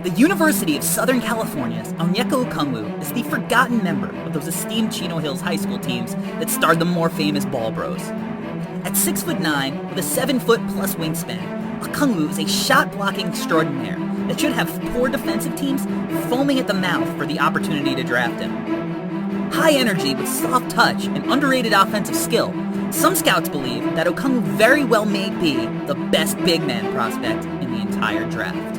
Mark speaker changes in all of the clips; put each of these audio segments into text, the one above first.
Speaker 1: The University of Southern California's Onyeka Okongwu is the forgotten member of those esteemed Chino Hills high school teams that starred the more famous Ball Bros. At 6'9", with a 7-foot-plus wingspan, Okongwu is a shot-blocking extraordinaire that should have poor defensive teams foaming at the mouth for the opportunity to draft him. High energy with soft touch and underrated offensive skill, some scouts believe that Okongwu very well may be the best big man prospect in the entire draft.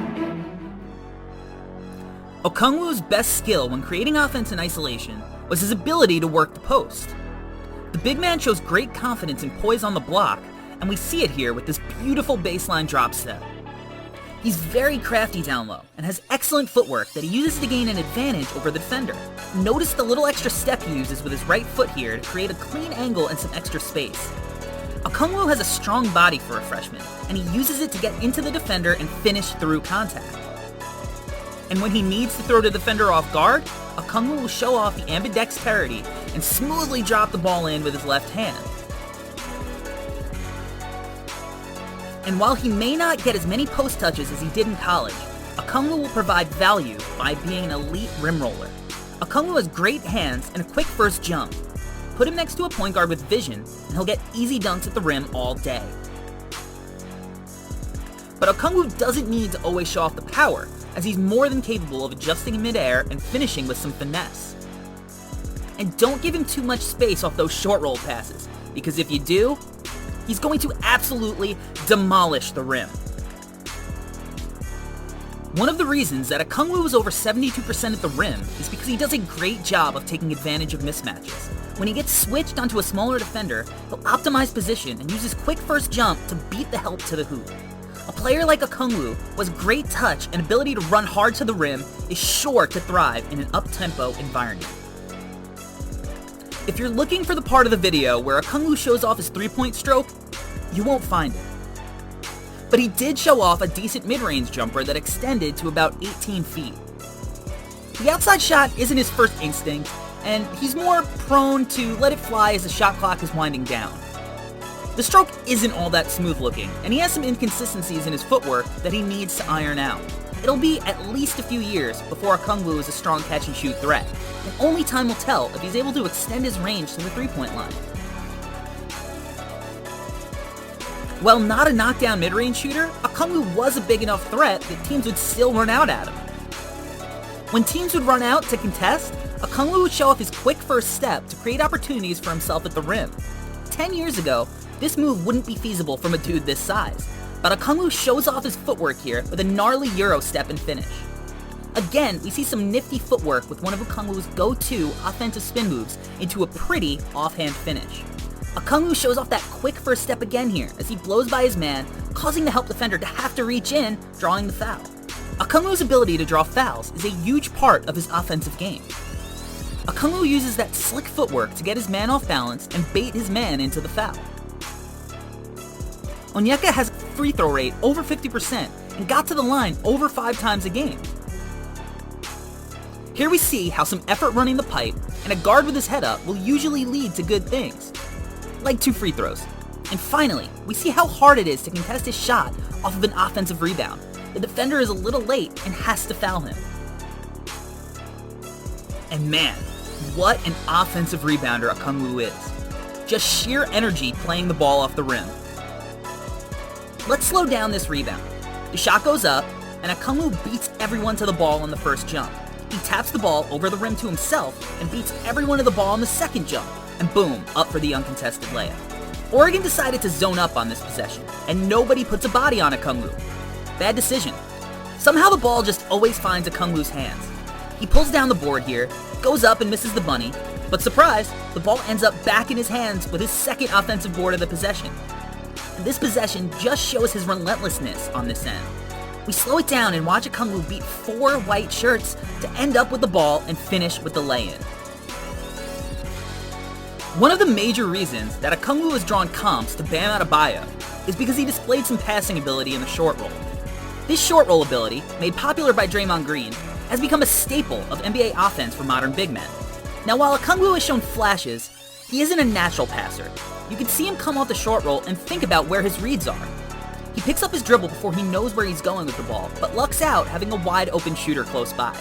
Speaker 1: Okongwu's best skill when creating offense in isolation was his ability to work the post. The big man shows great confidence and poise on the block, and we see it here with this beautiful baseline drop step. He's very crafty down low and has excellent footwork that he uses to gain an advantage over the defender. Notice the little extra step he uses with his right foot here to create a clean angle and some extra space. Okongwu has a strong body for a freshman, and he uses it to get into the defender and finish through contact. And when he needs to throw the defender off guard, Okongwu will show off the ambidexterity and smoothly drop the ball in with his left hand. And while he may not get as many post touches as he did in college, Okongwu will provide value by being an elite rim roller. Okongwu has great hands and a quick first jump. Put him next to a point guard with vision, and he'll get easy dunks at the rim all day. But Okongwu doesn't need to always show off the power, as he's more than capable of adjusting in midair and finishing with some finesse. And don't give him too much space off those short roll passes, because if you do, he's going to absolutely demolish the rim. One of the reasons that Okongwu is over 72% at the rim is because he does a great job of taking advantage of mismatches. When he gets switched onto a smaller defender, he'll optimize position and use his quick first jump to beat the help to the hoop. A player like Okongwu, who has great touch and ability to run hard to the rim, is sure to thrive in an up-tempo environment. If you're looking for the part of the video where Okongwu shows off his three-point stroke, you won't find it. But he did show off a decent mid-range jumper that extended to about 18 feet. The outside shot isn't his first instinct, and he's more prone to let it fly as the shot clock is winding down. The stroke isn't all that smooth looking, and he has some inconsistencies in his footwork that he needs to iron out. It'll be at least a few years before Okongwu is a strong catch-and-shoot threat, and only time will tell if he's able to extend his range to the three-point line. While not a knockdown mid-range shooter, Okongwu was a big enough threat that teams would still run out at him. When teams would run out to contest, Okongwu would show off his quick first step to create opportunities for himself at the rim. 10 years ago, this move wouldn't be feasible from a dude this size, but Okongwu shows off his footwork here with a gnarly Euro step and finish. Again, we see some nifty footwork with one of Okongwu's go-to offensive spin moves into a pretty offhand finish. Okongwu shows off that quick first step again here as he blows by his man, causing the help defender to have to reach in, drawing the foul. Okongwu's ability to draw fouls is a huge part of his offensive game. Okongwu uses that slick footwork to get his man off balance and bait his man into the foul. Onyeka has a free throw rate over 50% and got to the line over 5 times a game. Here we see how some effort running the pipe and a guard with his head up will usually lead to good things, like 2 free throws. And finally, we see how hard it is to contest his shot off of an offensive rebound. The defender is a little late and has to foul him. And man, what an offensive rebounder Okongwu is. Just sheer energy playing the ball off the rim. Let's slow down this rebound. The shot goes up, and Okongwu beats everyone to the ball on the first jump. He taps the ball over the rim to himself and beats everyone to the ball on the second jump, and boom, up for the uncontested layup. Oregon decided to zone up on this possession, and nobody puts a body on Okongwu. Bad decision. Somehow the ball just always finds Okongwu's hands. He pulls down the board here, goes up and misses the bunny, but surprise, the ball ends up back in his hands with his second offensive board of the possession. And this possession just shows his relentlessness on this end. We slow it down and watch Okongwu beat 4 white shirts to end up with the ball and finish with the lay-in. One of the major reasons that Okongwu has drawn comps to Bam Adebayo is because he displayed some passing ability in the short roll. This short roll ability, made popular by Draymond Green, has become a staple of NBA offense for modern big men. Now while Okongwu has shown flashes, he isn't a natural passer. You can see him come off the short roll and think about where his reads are. He picks up his dribble before he knows where he's going with the ball, but lucks out having a wide open shooter close by.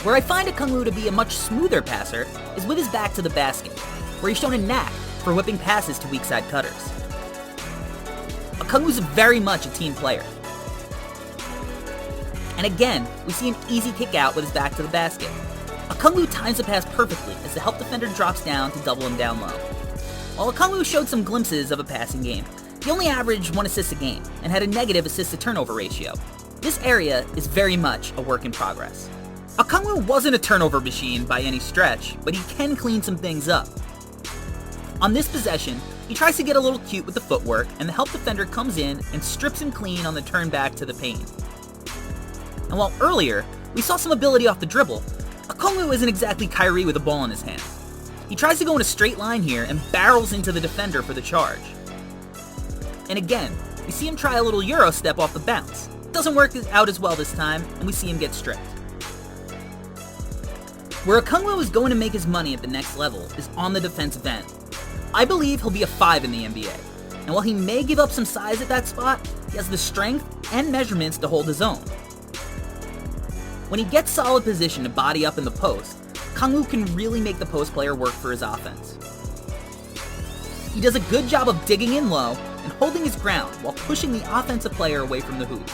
Speaker 1: Where I find Okongwu to be a much smoother passer is with his back to the basket, where he's shown a knack for whipping passes to weak side cutters. Okongwu's very much a team player. And again, we see an easy kick out with his back to the basket. Okongwu times the pass perfectly as the help defender drops down to double him down low. While Okongwu showed some glimpses of a passing game, he only averaged 1 assist a game and had a negative assist-to-turnover ratio. This area is very much a work in progress. Okongwu wasn't a turnover machine by any stretch, but he can clean some things up. On this possession, he tries to get a little cute with the footwork, and the help defender comes in and strips him clean on the turn back to the paint. And while earlier, we saw some ability off the dribble, Okongwu isn't exactly Kyrie with a ball in his hands. He tries to go in a straight line here and barrels into the defender for the charge. And again, we see him try a little Euro step off the bounce. Doesn't work out as well this time, and we see him get stripped. Where Okongwu is going to make his money at the next level is on the defensive end. I believe he'll be a 5 in the NBA, and while he may give up some size at that spot, he has the strength and measurements to hold his own. When he gets solid position to body up in the post, Okongwu can really make the post player work for his offense. He does a good job of digging in low and holding his ground while pushing the offensive player away from the hoop.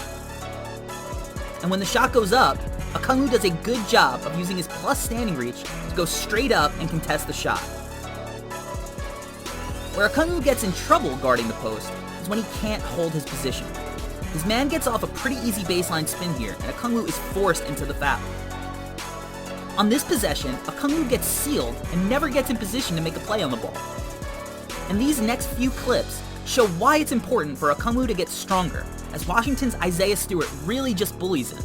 Speaker 1: And when the shot goes up, Okongwu does a good job of using his plus standing reach to go straight up and contest the shot. Where Okongwu gets in trouble guarding the post is when he can't hold his position. His man gets off a pretty easy baseline spin here, and Okongwu is forced into the foul. On this possession, Okongwu gets sealed and never gets in position to make a play on the ball. And these next few clips show why it's important for Okongwu to get stronger, as Washington's Isaiah Stewart really just bullies him.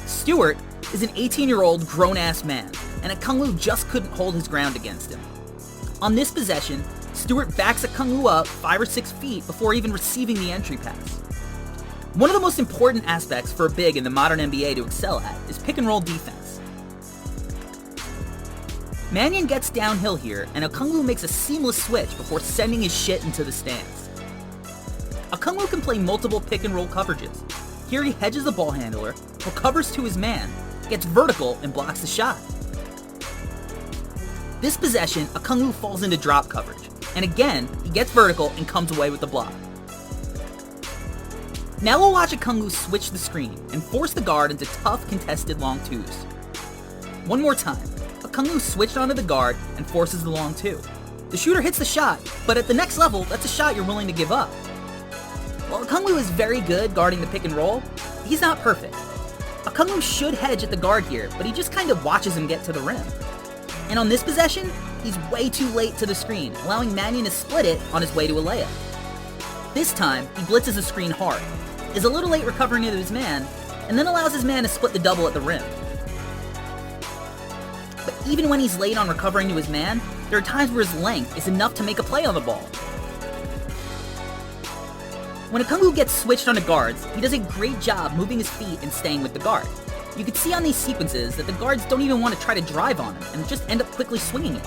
Speaker 1: Stewart is an 18-year-old grown-ass man, and Okongwu just couldn't hold his ground against him. On this possession, Stewart backs Okongwu up 5 or 6 feet before even receiving the entry pass. One of the most important aspects for a big in the modern NBA to excel at is pick-and-roll defense. Mannion gets downhill here, and Okongwu makes a seamless switch before sending his shit into the stands. Okongwu can play multiple pick-and-roll coverages. Here he hedges the ball handler, recovers to his man, gets vertical, and blocks the shot. This possession, Okongwu falls into drop coverage, and again, he gets vertical and comes away with the block. Now we'll watch Okongwu switch the screen and force the guard into tough contested long twos. One more time, Okongwu switched onto the guard and forces the long two. The shooter hits the shot, but at the next level, that's a shot you're willing to give up. While Okongwu is very good guarding the pick and roll, he's not perfect. Okongwu should hedge at the guard here, but he just kind of watches him get to the rim. And on this possession, he's way too late to the screen, allowing Mannion to split it on his way to a layup. This time, he blitzes the screen hard, is a little late recovering into his man, and then allows his man to split the double at the rim. But even when he's late on recovering to his man, there are times where his length is enough to make a play on the ball. When Okongwu gets switched onto guards, he does a great job moving his feet and staying with the guard. You can see on these sequences that the guards don't even want to try to drive on him and just end up quickly swinging it.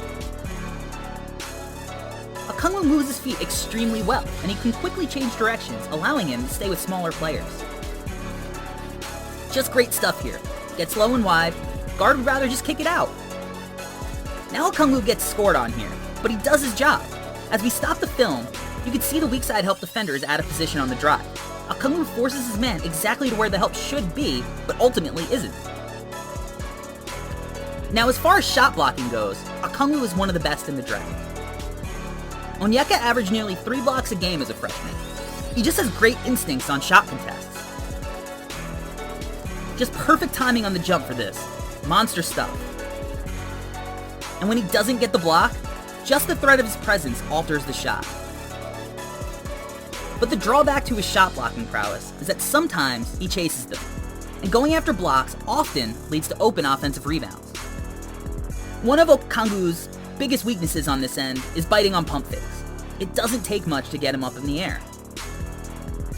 Speaker 1: Okongwu moves his feet extremely well, and he can quickly change directions, allowing him to stay with smaller players. Just great stuff here. Gets low and wide, guard would rather just kick it out. Now Okongwu gets scored on here, but he does his job. As we stop the film, you can see the weak side help defender is out of position on the drive. Okongwu forces his man exactly to where the help should be, but ultimately isn't. Now as far as shot blocking goes, Okongwu is one of the best in the draft. Onyeka averaged nearly 3 blocks a game as a freshman. He just has great instincts on shot contests. Just perfect timing on the jump for this. Monster stuff. And when he doesn't get the block, just the threat of his presence alters the shot. But the drawback to his shot blocking prowess is that sometimes he chases them, and going after blocks often leads to open offensive rebounds. One of Okongwu's biggest weaknesses on this end is biting on pump fakes. It doesn't take much to get him up in the air.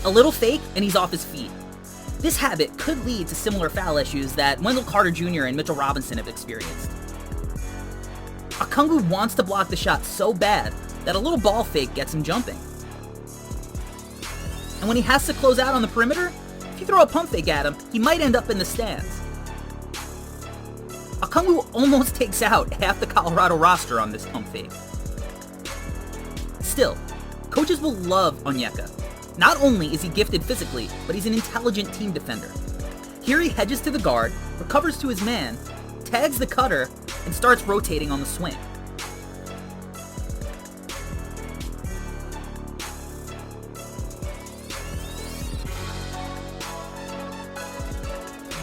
Speaker 1: A little fake and he's off his feet. This habit could lead to similar foul issues that Wendell Carter Jr. and Mitchell Robinson have experienced. Okongwu wants to block the shot so bad that a little ball fake gets him jumping. And when he has to close out on the perimeter, if you throw a pump fake at him, he might end up in the stands. Okongwu almost takes out half the Colorado roster on this pump fake. Still, coaches will love Onyeka. Not only is he gifted physically, but he's an intelligent team defender. Here he hedges to the guard, recovers to his man, tags the cutter, and starts rotating on the swing.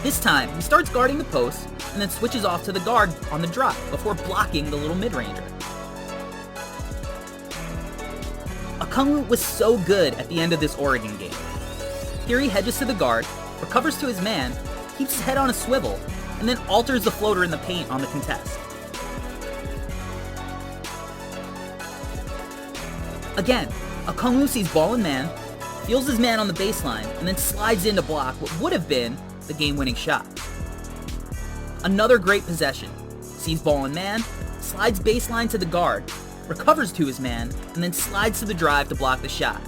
Speaker 1: This time, he starts guarding the post, and then switches off to the guard on the drop before blocking the little mid-ranger. Okongwu was so good at the end of this Oregon game. Here he hedges to the guard, recovers to his man, keeps his head on a swivel, and then alters the floater in the paint on the contest. Again, Okongwu sees ball in man, feels his man on the baseline, and then slides in to block what would have been the game-winning shot. Another great possession. Sees ball in man, slides baseline to the guard, recovers to his man, and then slides to the drive to block the shot.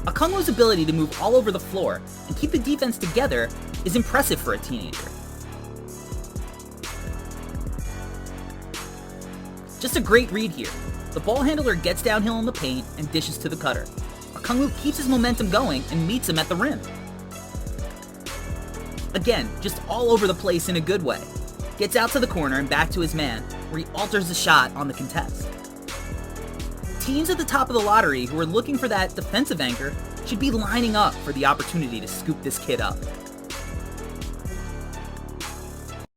Speaker 1: Okongwu's ability to move all over the floor and keep the defense together is impressive for a teenager. Just a great read here. The ball handler gets downhill in the paint and dishes to the cutter. Okongwu keeps his momentum going and meets him at the rim. Again, just all over the place in a good way. Gets out to the corner and back to his man, where he alters the shot on the contest. Teams at the top of the lottery who are looking for that defensive anchor should be lining up for the opportunity to scoop this kid up.